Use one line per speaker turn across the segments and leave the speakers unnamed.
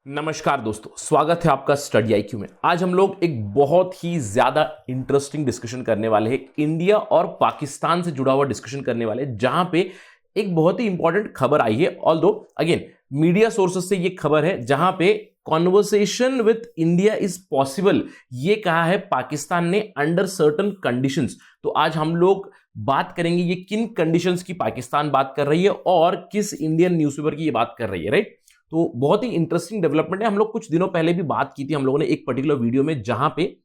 नमस्कार दोस्तों, स्वागत है आपका स्टडी आईक्यू में। आज हम लोग एक बहुत ही ज्यादा इंटरेस्टिंग डिस्कशन करने वाले हैं। इंडिया और पाकिस्तान से जुड़ा हुआ डिस्कशन करने वाले हैं, जहां पे एक बहुत ही इंपॉर्टेंट खबर आई है। ऑल्दो अगेन मीडिया सोर्सेस से ये खबर है, जहां पे conversation with India is possible, ये कहा है पाकिस्तान ने अंडर सर्टन कंडीशंस। तो आज हम लोग बात करेंगे ये किन कंडीशंस की पाकिस्तान बात कर रही है और किस इंडियन न्यूज़पेपर की ये बात कर रही है, राइट। तो बहुत ही इंटरेस्टिंग डेवलपमेंट है। हम लोग कुछ दिनों पहले भी बात की थी हम लोगों ने एक पर्टिकुलर वीडियो में, जहां पे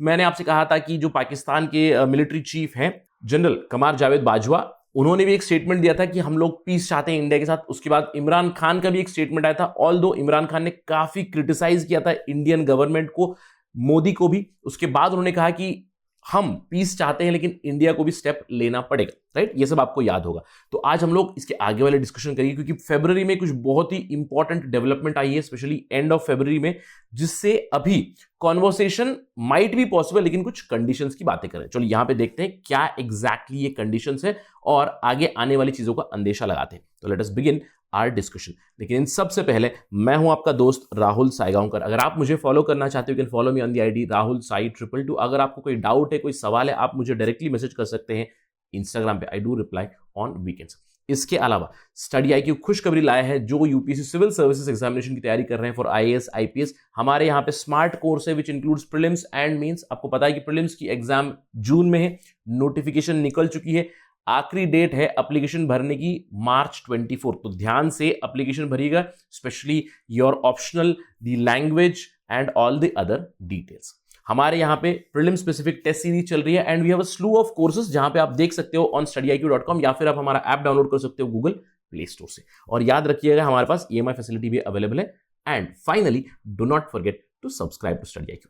मैंने आपसे कहा था कि जो पाकिस्तान के मिलिट्री चीफ हैं जनरल कमार जावेद बाजवा, उन्होंने भी एक स्टेटमेंट दिया था कि हम लोग पीस चाहते हैं इंडिया के साथ। उसके बाद इमरान खान का भी एक स्टेटमेंट आया था। ऑल्दो इमरान खान ने काफी क्रिटिसाइज किया था इंडियन गवर्नमेंट को, मोदी को भी। उसके बाद उन्होंने कहा कि हम पीस चाहते हैं लेकिन इंडिया को भी स्टेप लेना पड़ेगा, राइट। ये सब आपको याद होगा। तो आज हम लोग इसके आगे वाले डिस्कशन करेंगे, क्योंकि फरवरी में कुछ बहुत ही इंपॉर्टेंट डेवलपमेंट आई है, स्पेशली एंड ऑफ फरवरी में, जिससे अभी कॉन्वर्सेशन माइट बी पॉसिबल, लेकिन कुछ कंडीशंस की बातें करें। चलो यहां पे देखते हैं क्या एग्जैक्टली ये कंडीशंस है और आगे आने वाली चीजों का अंदेशा लगाते हैं। तो let us begin our discussion. लेकिन इन सबसे पहले मैं हूं आपका दोस्त राहुल साईगांवकर। अगर आप मुझे फॉलो करना चाहते हो, you can follow me on the ID Rahul Sai 222। अगर आपको कोई डाउट है, कोई सवाल है, आप मुझे डायरेक्टली मैसेज कर सकते हैं इंस्टाग्राम पे। I do reply on weekends. इसके अलावा स्टडी आईक्यू खुशखबरी लाया है जो यूपीएससी सिविल सर्विसेज एग्जामिनेशन की तैयारी कर रहे हैं फॉर आईएएस आईपीएस। हमारे यहाँ पे स्मार्ट कोर्स है which includes prelims and mains. आपको पता है कि प्रीलिम्स की एग्जाम जून में है, नोटिफिकेशन निकल चुकी है, आखिरी डेट है एप्लीकेशन भरने की मार्च 24। तो ध्यान से एप्लीकेशन भरिएगा, specially your optional, the language and all the other details. हमारे यहाँ पे प्रीलिम स्पेसिफिक टेस्ट सीरीज चल रही है and we have a slew of courses, जहां पे आप देख सकते हो ऑन studyIQ.com, या फिर आप हमारा ऐप डाउनलोड कर सकते हो गूगल प्ले स्टोर से। और याद रखिएगा हमारे पास EMI फैसिलिटी भी अवेलेबल है। And finally do not forget to subscribe to StudyIQ।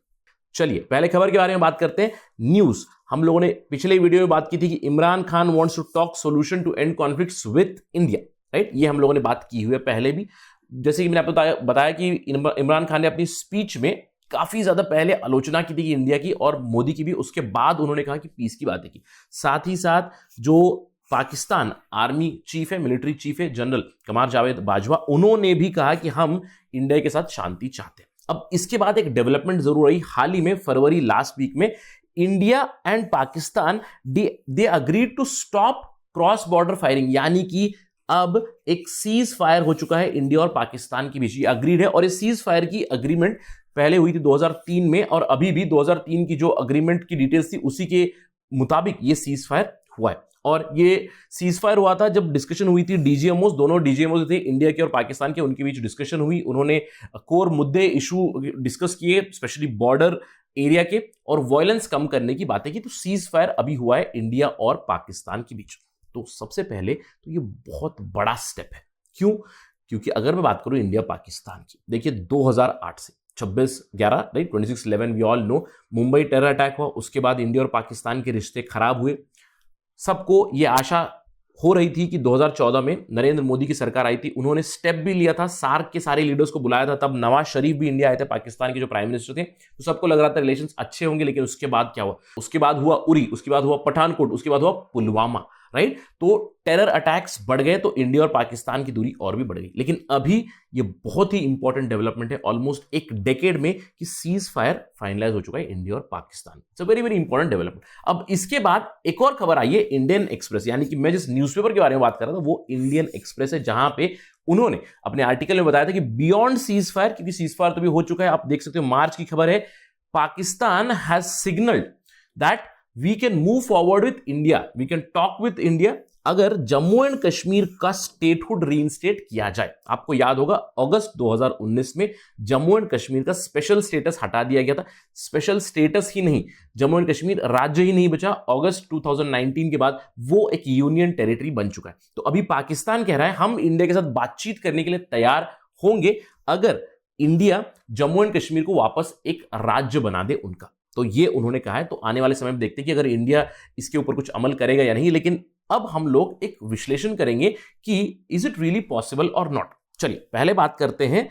चलिए पहले खबर के बारे में बात करते हैं। न्यूज हम लोगों ने पिछले वीडियो में बात की थी कि Imran Khan wants to talk solution to end conflicts with India, right. ये हम लोगों ने बात की हुई है पहले भी। जैसे कि मैंने आपको बताया कि इमरान खान ने अपनी स्पीच में काफी ज्यादा पहले आलोचना की थी कि इंडिया की और मोदी की भी। उसके बाद उन्होंने कहा कि पीस की बातें की। साथ ही साथ जो पाकिस्तान आर्मी चीफ है, मिलिट्री चीफ है जनरल कमार जावेद बाजवा, उन्होंने भी कहा कि हम इंडिया के साथ शांति चाहते हैं। अब इसके बाद एक डेवलपमेंट जरूर आई हाल ही में, फरवरी लास्ट वीक में। India and Pakistan they agreed to stop cross border firing, यानी कि अब एक सीज फायर हो चुका है इंडिया और पाकिस्तान के बीच। ये अग्रीड है और इस सीज फायर की अग्रीमेंट पहले हुई थी 2003 में, और अभी भी 2003 की जो अग्रीमेंट की डिटेल्स थी उसी के मुताबिक ये सीज फायर हुआ है। और ये सीज फायर हुआ था जब डिस्कशन हुई थी डीजीएमओ, दोनों डीजीएमओ थे इंडिया के और पाकिस्तान के, उनके बीच डिस्कशन हुई। उन्होंने कोर मुद्दे इशू डिस्कस किए, स्पेशली बॉर्डर एरिया के, और वायलेंस कम करने की बातें की। तो सीज फायर अभी हुआ है इंडिया और पाकिस्तान के बीच। तो सबसे पहले तो ये बहुत बड़ा स्टेप है। क्यों? क्योंकि अगर मैं बात करूं इंडिया पाकिस्तान की, देखिए 2008 से 26/11, right, 26/11 we all know, Mumbai terror attack हुआ। उसके बाद इंडिया और पाकिस्तान के रिश्ते खराब हुए। सबको ये आशा हो रही थी कि 2014 में नरेंद्र मोदी की सरकार आई थी, उन्होंने स्टेप भी लिया था, सार्क के सारे लीडर्स को बुलाया था। तब नवाज शरीफ भी इंडिया आए थे, पाकिस्तान के जो प्राइम मिनिस्टर थे। तो सबको लग रहा था रिलेशंस अच्छे होंगे, लेकिन उसके बाद क्या हुआ? उसके बाद हुआ उरी, उसके बाद हुआ पठानकोट, उसके बाद हुआ पुलवामा, राइट। तो टेरर अटैक्स बढ़ गए, तो इंडिया और पाकिस्तान की दूरी और भी बढ़ गई। लेकिन अभी ये बहुत ही इंपॉर्टेंट डेवलपमेंट है, ऑलमोस्ट एक डेकेड में, कि सीज फायर फाइनलाइज हो चुका है इंडिया और Pakistan. It's a very very important development. अब इसके बाद एक और खबर आई है इंडियन एक्सप्रेस, यानी कि मैं जिस न्यूज़पेपर के बारे में बात कर रहा था वो इंडियन एक्सप्रेस है, जहां पे उन्होंने अपने आर्टिकल में बताया था कि बियॉन्ड सीज फायर, क्योंकि सीज फायर तो भी हो चुका है, आप देख सकते हो मार्च की खबर है, Pakistan has signalled that we can move forward with India, we can talk with India, अगर जम्मू एंड कश्मीर का स्टेटहुड रीइंस्टेट किया जाए। आपको याद होगा अगस्त 2019 में जम्मू एंड कश्मीर का स्पेशल स्टेटस हटा दिया गया था। स्पेशल स्टेटस ही नहीं, जम्मू एंड कश्मीर राज्य ही नहीं बचा। अगस्त 2019 के बाद वो एक यूनियन टेरिटरी बन चुका है। तो अभी पाकिस्तान कह रहा है हम इंडिया के साथ बातचीत करने के लिए तैयार होंगे अगर इंडिया जम्मू एंड कश्मीर को वापस एक राज्य बना दे उनका। तो ये उन्होंने कहा है। तो आने वाले समय में देखते हैं कि अगर इंडिया इसके ऊपर कुछ अमल करेगा या नहीं। लेकिन अब हम लोग एक विश्लेषण करेंगे कि इज इट रियली पॉसिबल और नॉट। चलिए पहले बात करते हैं,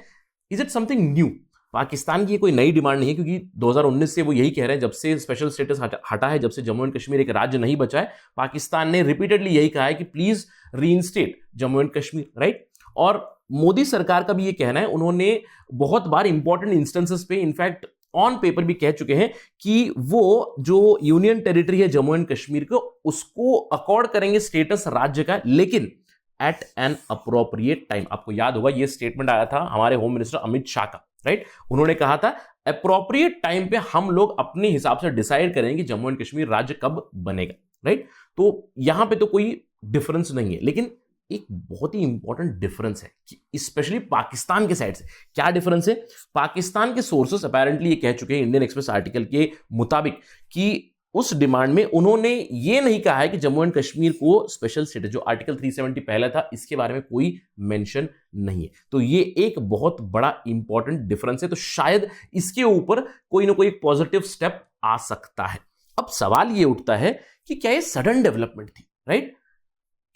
is it something new. Pakistan की ये कोई नई डिमांड नहीं है, क्योंकि 2019 से वो यही कह रहे हैं, जब से स्पेशल स्टेटस हटा है, जब से जम्मू एंड कश्मीर एक राज्य नहीं बचा है, पाकिस्तान ने रिपीटेडली यही कहा है कि please reinstate Jammu and Kashmir, right. और मोदी सरकार का भी ये कहना है, उन्होंने बहुत बार इंपॉर्टेंट इंस्टेंसेस पे इनफैक्ट ऑन पेपर भी कह चुके हैं कि वो जो यूनियन टेरिटरी है जम्मू एंड कश्मीर को, उसको अकॉर्ड करेंगे स्टेटस राज्य का, लेकिन एट एन अप्रोप्रिएट टाइम। आपको याद होगा ये स्टेटमेंट आया था हमारे होम मिनिस्टर अमित शाह का, राइट। उन्होंने कहा था अप्रोप्रिएट टाइम पे हम लोग अपने हिसाब से डिसाइड करेंगे कि जम्मू एंड कश्मीर राज्य कब बनेगा, राइट। तो यहां पे तो कोई डिफरेंस नहीं है, लेकिन एक बहुत ही इंपॉर्टेंट डिफरेंस है कि स्पेशली पाकिस्तान के साइड से क्या डिफरेंस है। पाकिस्तान के सोर्सेस अपेरेंटली ये कह चुके हैं इंडियन एक्सप्रेस आर्टिकल के मुताबिक कि उस डिमांड में उन्होंने ये नहीं कहा है कि जम्मू एंड कश्मीर को स्पेशल स्टेटस, जो आर्टिकल 370 पहला था, इसके बारे में कोई मेंशन नहीं है। तो ये एक बहुत बड़ा इंपॉर्टेंट डिफरेंस है। तो शायद इसके ऊपर कोई ना कोई पॉजिटिव स्टेप आ सकता है। अब सवाल ये उठता है कि क्या ये सडन डेवलपमेंट थी, राइट,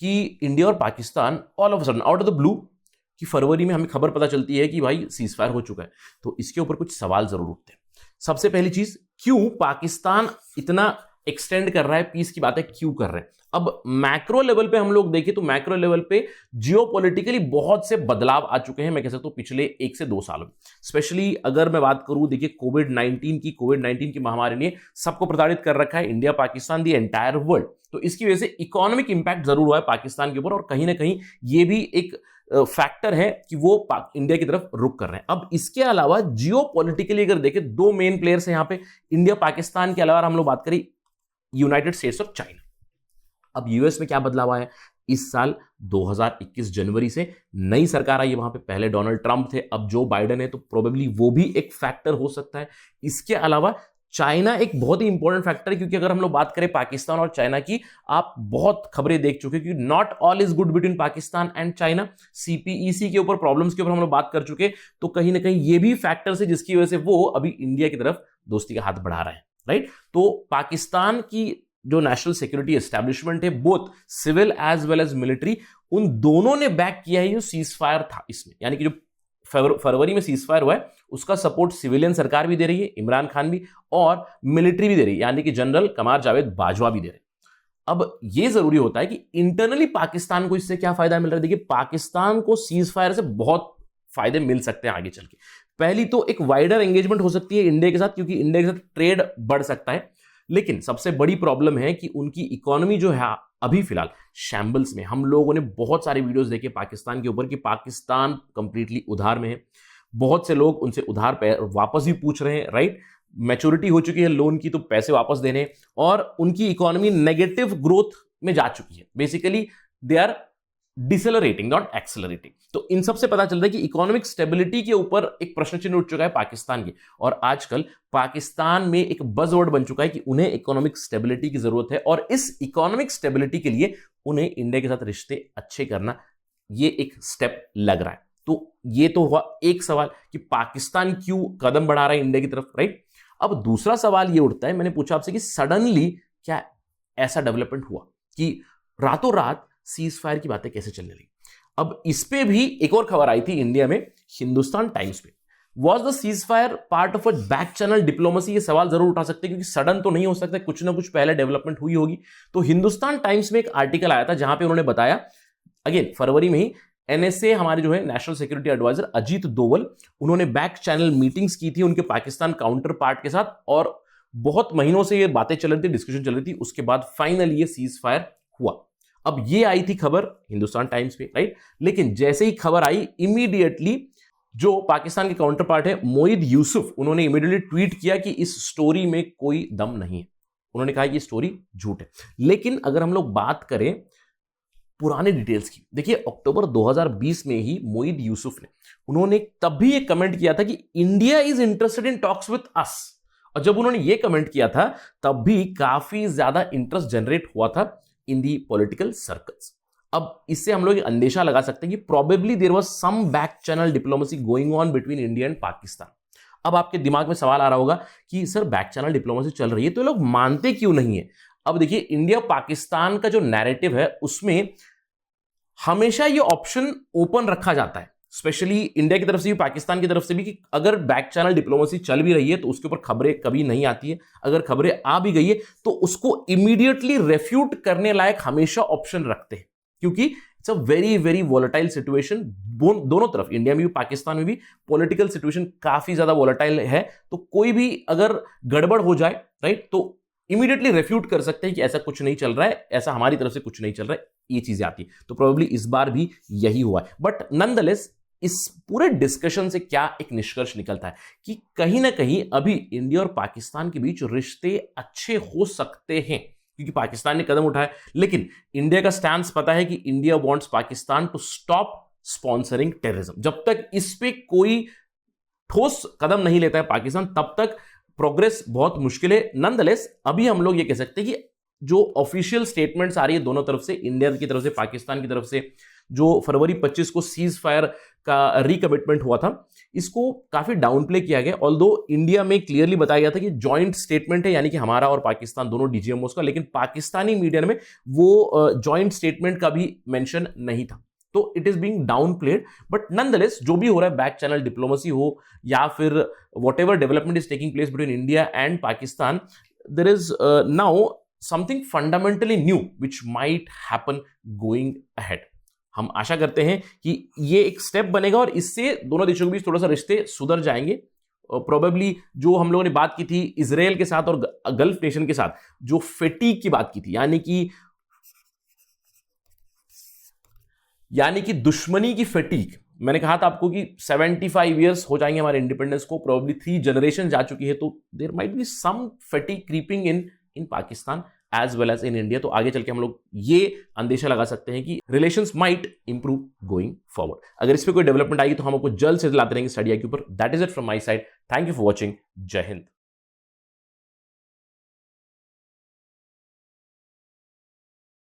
कि इंडिया और Pakistan all of sudden out of the blue कि फरवरी में हमें खबर पता चलती है कि भाई सीज फायर हो चुका है। तो इसके ऊपर कुछ सवाल जरूर उठते हैं। सबसे पहली चीज, क्यों पाकिस्तान इतना एक्सटेंड कर रहा है, पीस की बातें क्यों कर रहे हैं। अब मैक्रो लेवल पे हम लोग देखें तो मैक्रो लेवल पे जियोपॉलिटिकली बहुत से बदलाव आ चुके हैं, मैं कह सकता हूं पिछले 1 से 2 सालों में। स्पेशली अगर मैं बात करूं, देखिए कोविड 19 की महामारी ने सबको प्रताड़ित कर रखा है, India, Pakistan, the entire world. तो इसकी वजह से इकोनॉमिक इंपैक्ट जरूर हुआ है पाकिस्तान के ऊपर, और कहीं ना कहीं ये भी एक फैक्टर है कि वो इंडिया की तरफ रुख कर रहे हैं। अब इसके अलावा जियोपॉलिटिकली अगर देखें, 2 मेन प्लेयर्स हैं यहां पे इंडिया पाकिस्तान के अलावा, हम लोग बात करें यूनाइटेड स्टेट्स और चाइना। अब यूएस में क्या बदलाव आया इस साल 2021 जनवरी से नई सरकार आई, वहां पे पहले डोनाल्ड ट्रंप थे, अब जो बाइडेन है, तो प्रोबेबली वो भी एक फैक्टर हो सकता है। इसके अलावा चाइना एक बहुत ही इंपॉर्टेंट फैक्टर है, क्योंकि अगर हम लोग बात करें पाकिस्तान और चाइना की, आप बहुत खबरें देख चुके हैं कि not all is good between Pakistan and China. CPEC के ऊपर, प्रॉब्लम्स के ऊपर हम लोग बात कर चुके, तो कहीं ना कहीं ये भी फैक्टर्स है जिसकी वजह से वो अभी इंडिया की तरफ दोस्ती का हाथ बढ़ा रहे हैं, राइट। तो पाकिस्तान की जो नेशनल सिक्योरिटी एस्टैब्लिशमेंट है, both civil as well as military, उन दोनों ने बैक किया है जो सीज फायर था इसमें, यानी कि जो फरवरी में सीज फायर हुआ है उसका सपोर्ट सिविलियन सरकार भी दे रही है, इमरान खान भी, और मिलिट्री भी दे रही है, यानी कि जनरल कमार जावेद बाजवा भी दे रहे हैं। अब यह जरूरी होता है कि इंटरनली पाकिस्तान को इससे क्या फायदा मिल रहा है। देखिए, पाकिस्तान को सीज फायर से बहुत फायदे मिल सकते हैं आगे चल के। पहली तो एक वाइडर एंगेजमेंट हो सकती है इंडिया के साथ, क्योंकि इंडिया के साथ ट्रेड बढ़ सकता है। लेकिन सबसे बड़ी प्रॉब्लम है कि उनकी इकोनॉमी जो है अभी फिलहाल शैम्बल्स में। हम लोगों ने बहुत सारे वीडियोस देखे पाकिस्तान के ऊपर कि पाकिस्तान कंप्लीटली उधार में है, बहुत से लोग उनसे उधार वापस भी पूछ रहे हैं, राइट। मैच्योरिटी हो चुकी है लोन की, तो पैसे वापस देने, और उनकी इकोनॉमी नेगेटिव ग्रोथ में जा चुकी है। Basically they are decelerating, not accelerating. तो इन सब से पता चलता है कि इकोनॉमिक स्टेबिलिटी के ऊपर एक प्रश्न चिन्ह उठ चुका है पाकिस्तान की, और आजकल पाकिस्तान में एक बज़वर्ड बन चुका है कि उन्हें इकोनॉमिक स्टेबिलिटी की जरूरत है, और इस इकोनॉमिक स्टेबिलिटी के लिए उन्हें इंडिया के साथ रिश्ते अच्छे करना, ये एक स्टेप लग रहा है। तो ये तो हुआ एक सवाल कि पाकिस्तान क्यों कदम बढ़ा रहा है इंडिया की तरफ, राइट। अब दूसरा सवाल ये उठता है, मैंने पूछा आपसे कि सडनली क्या ऐसा डेवलपमेंट हुआ कि रातों रात सीज फायर की बातें कैसे चलने लगी। अब इस पे भी एक और खबर आई थी इंडिया में, हिंदुस्तान टाइम्स पे, was the cease fire part of a back channel diplomacy. ये सवाल जरूर उठा सकते हैं, क्योंकि सडन तो नहीं हो सकता, कुछ ना कुछ पहले डेवलपमेंट हुई होगी। तो हिंदुस्तान टाइम्स में एक आर्टिकल आया था जहां पे उन्होंने बताया, अगेन फरवरी में ही, एनएसए हमारे जो है national security adviser Ajit Doval, उन्होंने बैक चैनल मीटिंग्स की थी उनके पाकिस्तान काउंटर पार्ट के साथ, और बहुत महीनों से ये बातें चल रही थी, डिस्कशन चल रही थी। उसके बाद फाइनली ये सीज फायर हुआ। अब ये आई थी खबर हिंदुस्तान टाइम्स पे, राइट। लेकिन जैसे ही खबर आई, इमीडिएटली जो पाकिस्तान के काउंटर पार्ट है मोईद यूसुफ, उन्होंने इमीडिएटली ट्वीट किया कि इस स्टोरी में कोई दम नहीं है। उन्होंने कहा ये स्टोरी झूठ है। लेकिन अगर हम लोग बात करें पुराने डिटेल्स की, देखिए अक्टूबर 2020 में ही मोईद यूसुफ ने, उन्होंने तब भी एक कमेंट किया था कि India is interested in talks with us. और जब उन्होंने ये कमेंट किया था तब भी काफी ज्यादा इंटरेस्ट जनरेट हुआ था इन दी पॉलिटिकल सर्कल्स। अब इससे हम लोग अंदेशा लगा सकते हैं कि probably there was some back channel diplomacy going on between India and Pakistan. अब आपके दिमाग में सवाल आ रहा होगा कि सर बैक चैनल डिप्लोमेसी चल रही है तो लोग मानते क्यों नहीं है। अब देखिए, इंडिया पाकिस्तान का जो नैरेटिव है उसमें हमेशा ये ऑप्शन ओपन रखा जाता है, स्पेशली इंडिया की तरफ से भी पाकिस्तान की तरफ से भी, कि अगर बैक चैनल डिप्लोमेसी चल भी रही है तो उसके ऊपर खबरें कभी नहीं आती है। अगर खबरें आ भी गई है तो उसको इमीडिएटली रेफ्यूट करने लायक हमेशा ऑप्शन रखते हैं, क्योंकि it's a very very volatile situation दोनों तरफ, इंडिया में भी पाकिस्तान में भी पॉलिटिकल सिचुएशन काफी ज्यादा वॉलेटाइल है। तो कोई भी अगर गड़बड़ हो जाए, राइट, तो इमीडिएटली रेफ्यूट कर सकते हैं कि ऐसा कुछ नहीं चल रहा है, ऐसा हमारी तरफ से कुछ नहीं चल रहा है, ये चीजें आती। तो प्रोबेबली इस बार भी यही हुआ है। बट नॉनदलेस इस पूरे डिस्कशन से क्या एक निष्कर्ष निकलता है कि कहीं ना कहीं अभी इंडिया और पाकिस्तान के बीच रिश्ते अच्छे हो सकते हैं, क्योंकि पाकिस्तान ने कदम उठाया। लेकिन इंडिया का स्टैंस पता है कि India wants Pakistan to stop sponsoring terrorism. जब तक इस पे कोई ठोस कदम नहीं लेता है पाकिस्तान, तब तक प्रोग्रेस बहुत मुश्किल है। नॉनदलेस अभी हम लोग ये कह सकते हैं कि जो ऑफिशियल स्टेटमेंट्स आ रही है दोनों तरफ से, इंडिया की तरफ से, पाकिस्तान की तरफ से, जो फरवरी 25 को सीज फायर का रिकमिटमेंट हुआ था, इसको काफी डाउन प्ले किया गया। ऑल्दो इंडिया में क्लियरली बताया गया था कि जॉइंट स्टेटमेंट है, यानी कि हमारा और पाकिस्तान दोनों डीजीएमओस का, लेकिन पाकिस्तानी मीडिया में वो जॉइंट स्टेटमेंट का भी मेंशन नहीं था। तो it is being down played. But nonetheless जो भी हो रहा है, बैक चैनल डिप्लोमेसी हो या फिर whatever development is taking place between India and Pakistan, there is now something fundamentally new which might happen going ahead. हम आशा करते हैं कि ये एक स्टेप बनेगा और इससे दोनों देशों के बीच थोड़ा सा रिश्ते सुधर जाएंगे। प्रोबेबली जो हम लोगों ने बात की थी इजराइल के साथ और गल्फ नेशन के साथ, जो फेटीक की बात की थी, यानी कि दुश्मनी की फेटीक, मैंने कहा था आपको कि 75 इयर्स हो जाएंगे हमारे इंडिपेंडेंस को, प्रोबेबली 3 जनरेशन जा चुकी है, तो there might be some fatigue creeping in Pakistan as well as in India. तो आगे चल के हम लोग ये अंदेशा लगा सकते हैं कि relations might improve going forward. अगर इस पे कोई डेवलपमेंट आएगी तो हम आपको जल्द से जल्द लाते रहेंगे स्टडी आई के ऊपर। That is it from my side. Thank you for watching. जय हिंद।